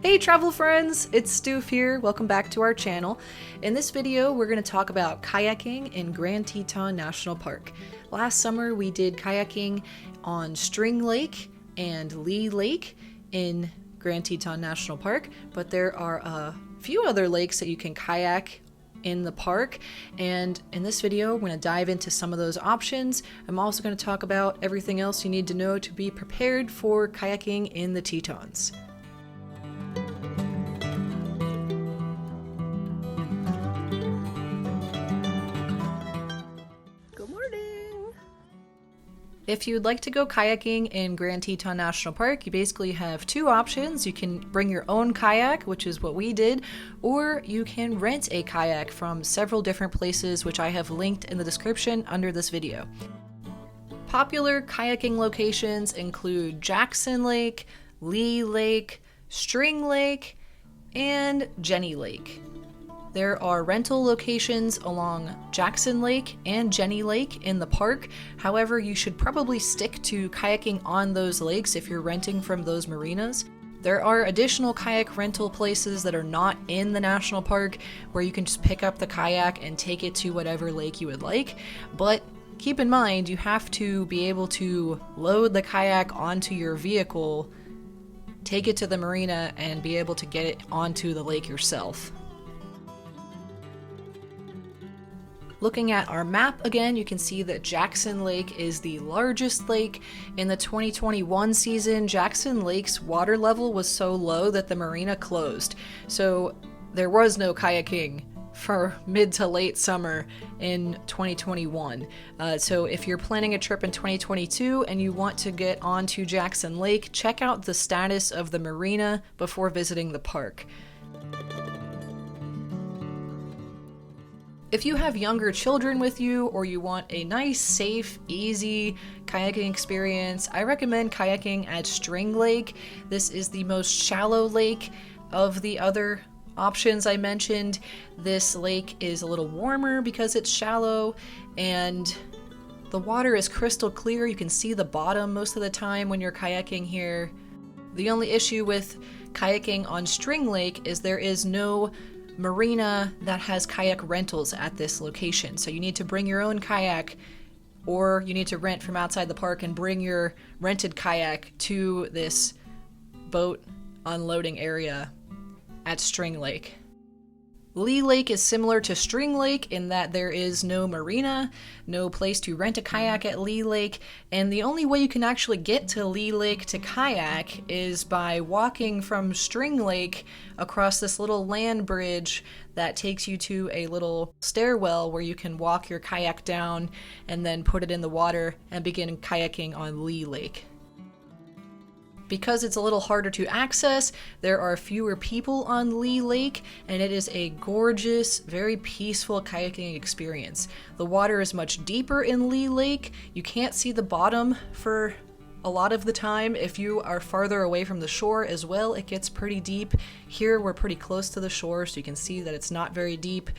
Hey travel friends, it's Stoof here. Welcome back to our channel. In this video, we're going to talk about kayaking in Grand Teton National Park. Last summer, we did kayaking on String Lake and Lee Lake in Grand Teton National Park, but there are a few other lakes that you can kayak in the park, and in this video we're going to dive into some of those options. I'm also going to talk about everything else you need to know to be prepared for kayaking in the Tetons. Good morning! If you'd like to go kayaking in Grand Teton National Park, you basically have two options. You can bring your own kayak, which is what we did, or you can rent a kayak from several different places, which I have linked in the description under this video. Popular kayaking locations include Jackson Lake, Lee Lake, String Lake, and Jenny Lake. There are rental locations along Jackson Lake and Jenny Lake in the park. However, you should probably stick to kayaking on those lakes if you're renting from those marinas. There are additional kayak rental places that are not in the national park where you can just pick up the kayak and take it to whatever lake you would like. But keep in mind, you have to be able to load the kayak onto your vehicle, take it to the marina, and be able to get it onto the lake yourself. Looking at our map again, you can see that Jackson Lake is the largest lake. In the 2021 season, Jackson Lake's water level was so low that the marina closed. So there was no kayaking for mid to late summer in 2021. So if you're planning a trip in 2022 and you want to get onto Jackson Lake, check out the status of the marina before visiting the park. If you have younger children with you, or you want a nice, safe, easy kayaking experience, I recommend kayaking at String Lake. This is the most shallow lake of the other options I mentioned. This lake is a little warmer because it's shallow, and the water is crystal clear. You can see the bottom most of the time when you're kayaking here. The only issue with kayaking on String Lake is there is no marina that has kayak rentals at this location. So you need to bring your own kayak, or you need to rent from outside the park and bring your rented kayak to this boat unloading area at String Lake. Lee Lake is similar to String Lake in that there is no marina, no place to rent a kayak at Lee Lake, and the only way you can actually get to Lee Lake to kayak is by walking from String Lake across this little land bridge that takes you to a little stairwell where you can walk your kayak down and then put it in the water and begin kayaking on Lee Lake. Because it's a little harder to access, there are fewer people on Lee Lake, and it is a gorgeous, very peaceful kayaking experience. The water is much deeper in Lee Lake. You can't see the bottom for a lot of the time. If you are farther away from the shore as well, it gets pretty deep. Here we're pretty close to the shore, so you can see that it's not very deep,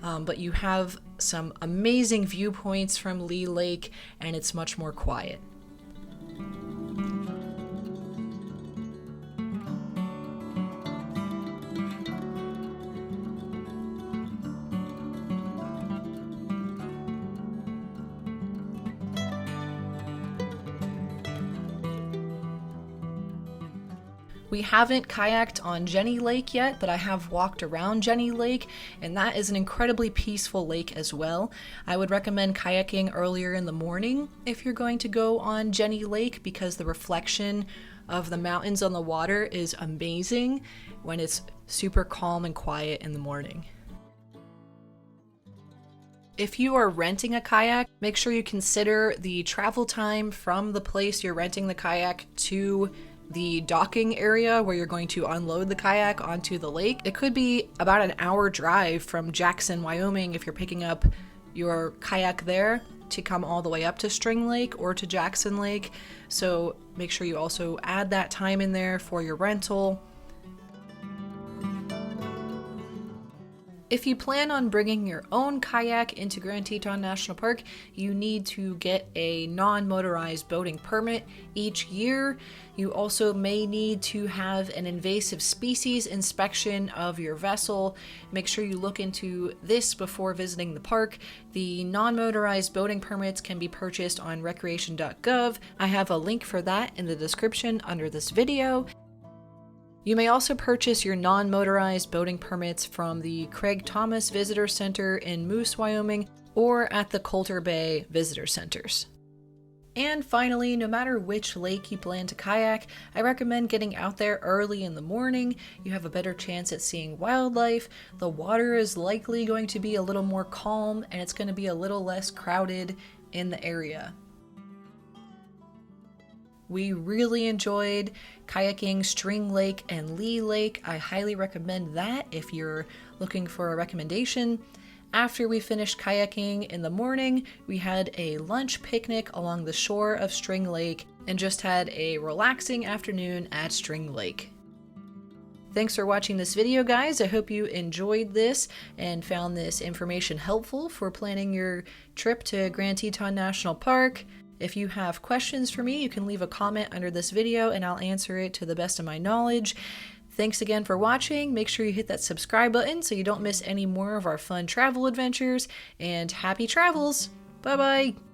but you have some amazing viewpoints from Lee Lake, and it's much more quiet. We haven't kayaked on Jenny Lake yet, but I have walked around Jenny Lake, and that is an incredibly peaceful lake as well. I would recommend kayaking earlier in the morning if you're going to go on Jenny Lake, because the reflection of the mountains on the water is amazing when it's super calm and quiet in the morning. If you are renting a kayak, make sure you consider the travel time from the place you're renting the kayak to the docking area where you're going to unload the kayak onto the lake. It could be about an hour drive from Jackson, Wyoming, if you're picking up your kayak there, to come all the way up to String Lake or to Jackson Lake. So make sure you also add that time in there for your rental. If you plan on bringing your own kayak into Grand Teton National Park, you need to get a non-motorized boating permit each year. You also may need to have an invasive species inspection of your vessel. Make sure you look into this before visiting the park. The non-motorized boating permits can be purchased on recreation.gov. I have a link for that in the description under this video. You may also purchase your non-motorized boating permits from the Craig Thomas Visitor Center in Moose, Wyoming, or at the Coulter Bay Visitor Centers. And finally, no matter which lake you plan to kayak, I recommend getting out there early in the morning. You have a better chance at seeing wildlife, the water is likely going to be a little more calm, and it's going to be a little less crowded in the area. We really enjoyed kayaking String Lake and Lee Lake. I highly recommend that if you're looking for a recommendation. After we finished kayaking in the morning, we had a lunch picnic along the shore of String Lake and just had a relaxing afternoon at String Lake. Thanks for watching this video, guys. I hope you enjoyed this and found this information helpful for planning your trip to Grand Teton National Park. If you have questions for me, you can leave a comment under this video and I'll answer it to the best of my knowledge. Thanks again for watching. Make sure you hit that subscribe button so you don't miss any more of our fun travel adventures, and happy travels! Bye-bye!